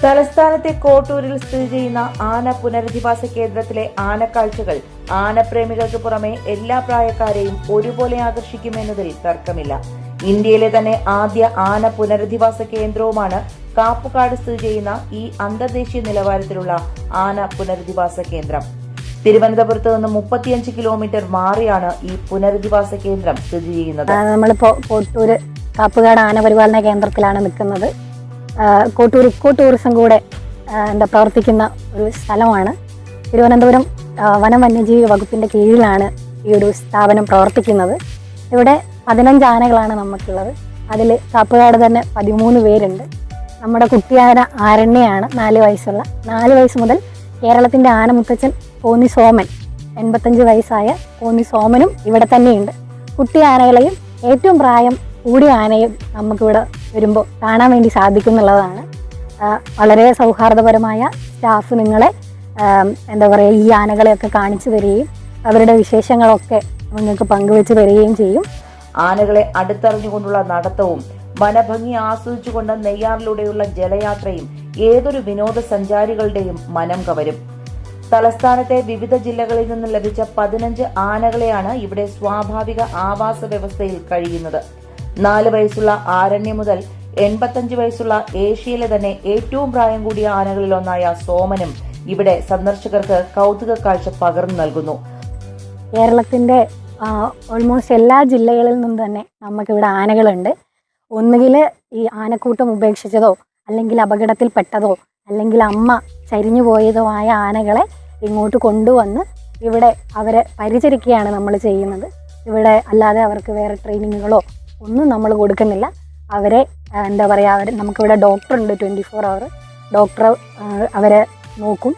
തലസ്ഥാനത്തെ കോട്ടൂരിൽ സ്ഥിതി ചെയ്യുന്ന ആന പുനരധിവാസ കേന്ദ്രത്തിലെ ആനക്കാഴ്ചകൾ ആനപ്രേമികൾക്ക് പുറമെ എല്ലാ പ്രായക്കാരെയും ഒരുപോലെ ആകർഷിക്കുമെന്നതിൽ തർക്കമില്ല. ഇന്ത്യയിലെ തന്നെ ആദ്യ ആന പുനരധിവാസ കേന്ദ്രവുമാണ് കാപ്പുകാട് സ്ഥിതി ചെയ്യുന്ന ഈ അന്തർദേശീയ നിലവാരത്തിലുള്ള ആന പുനരധിവാസ കേന്ദ്രം. തിരുവനന്തപുരത്ത് നിന്ന് 35 കിലോമീറ്റർ മാറിയാണ് ഈ പുനരധിവാസ കേന്ദ്രം സ്ഥിതി ചെയ്യുന്നത്. നമ്മളിപ്പോ കോട്ടൂര് കാപ്പുകാട് ആന പരിപാലന കേന്ദ്രത്തിലാണ് നിൽക്കുന്നത്. കോട്ടൂർ ഇക്കോ ടൂറിസം കൂടെ പ്രവർത്തിക്കുന്ന ഒരു സ്ഥലമാണ്. തിരുവനന്തപുരം വനം വന്യജീവി വകുപ്പിന്റെ കീഴിലാണ് ഈ ഒരു സ്ഥാപനം പ്രവർത്തിക്കുന്നത്. ഇവിടെ 15 ആനകളാണ് നമുക്കുള്ളത്. അതിൽ കാപ്പുകാട് തന്നെ 13 പേരുണ്ട്. നമ്മുടെ കുട്ടിയാന ആരണ്യാണ് 4 വയസ്സുള്ള. 4 വയസ്സ് മുതൽ കേരളത്തിന്റെ ആനമുത്തച്ഛൻ കോന്നി സോമൻ, 85 വയസ്സായ കോന്നി സോമനും ഇവിടെ തന്നെയുണ്ട്. കുട്ടി ആനകളെയും ഏറ്റവും പ്രായം കൂടിയ ആനയും നമുക്കിവിടെ വരുമ്പോൾ കാണാൻ വേണ്ടി സാധിക്കുന്നുള്ളതാണ്. വളരെ സൗഹാർദ്ദപരമായ സ്റ്റാഫ് നിങ്ങളെ ഈ ആനകളെയൊക്കെ കാണിച്ചു തരികയും അവരുടെ വിശേഷങ്ങളൊക്കെ നിങ്ങൾക്ക് പങ്കുവെച്ച് തരികയും ചെയ്യും. ആനകളെ അടുത്തറിഞ്ഞുകൊണ്ടുള്ള നടത്തവും വനഭംഗി ആസ്വദിച്ചുകൊണ്ട് നെയ്യാറിലൂടെയുള്ള ജലയാത്രയും ഏതൊരു വിനോദസഞ്ചാരികളുടെയും മനം കവരും. തലസ്ഥാനത്തെ വിവിധ ജില്ലകളിൽ നിന്ന് ലഭിച്ച 15 ആനകളെയാണ് ഇവിടെ സ്വാഭാവിക ആവാസ വ്യവസ്ഥയിൽ കഴിയുന്നത്. 4 വയസ്സുള്ള ആരണ്യ മുതൽ 85 വയസ്സുള്ള ഏഷ്യയിലെ തന്നെ ഏറ്റവും പ്രായം കൂടിയ ആനകളിലൊന്നായ സോമനും ഇവിടെ സന്ദർശകർക്ക് കൗതുക കാഴ്ച പകർന്നു നൽകുന്നു. കേരളത്തിന്റെ ഓൾമോസ്റ്റ് എല്ലാ ജില്ലകളിൽ നിന്നും തന്നെ നമുക്കിവിടെ ആനകളുണ്ട്. ഒന്നുകിൽ ഈ ആനക്കൂട്ടം ഉപേക്ഷിച്ചതോ അല്ലെങ്കിൽ അപകടത്തിൽപ്പെട്ടതോ അല്ലെങ്കിൽ അമ്മ ചരിഞ്ഞു പോയതോ ആയ ആനകളെ ഇങ്ങോട്ട് കൊണ്ടുവന്ന് ഇവിടെ അവരെ പരിചരിക്കുകയാണ് നമ്മൾ ചെയ്യുന്നത്. ഇവിടെ അല്ലാതെ അവർക്ക് വേറെ ട്രെയിനിങ്ങുകളോ ഒന്നും നമ്മൾ കൊടുക്കുന്നില്ല. അവരെ നമുക്കിവിടെ ഡോക്ടറുണ്ട്, 24 അവർ ഡോക്ടർ അവരെ നോക്കും.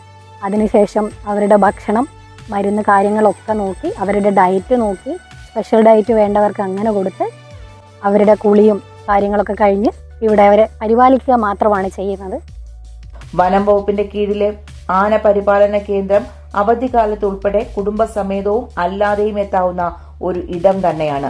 അതിനുശേഷം അവരുടെ ഭക്ഷണം, മരുന്ന് കാര്യങ്ങളൊക്കെ നോക്കി അവരുടെ ഡയറ്റ് നോക്കി സ്പെഷ്യൽ ഡയറ്റ് വേണ്ടവർക്ക് അങ്ങനെ കൊടുത്ത് അവരുടെ കുളിയും കാര്യങ്ങളൊക്കെ കഴിഞ്ഞ് ഇവിടെ അവരെ പരിപാലിക്കുക മാത്രമാണ് ചെയ്യുന്നത്. വനം വകുപ്പിന്റെ കീഴിലെ ആന പരിപാലന കേന്ദ്രം അവധിക്കാലത്ത് ഉൾപ്പെടെ കുടുംബസമേതവും അല്ലാതെയും എത്താവുന്ന ഒരു ഇടം തന്നെയാണ്.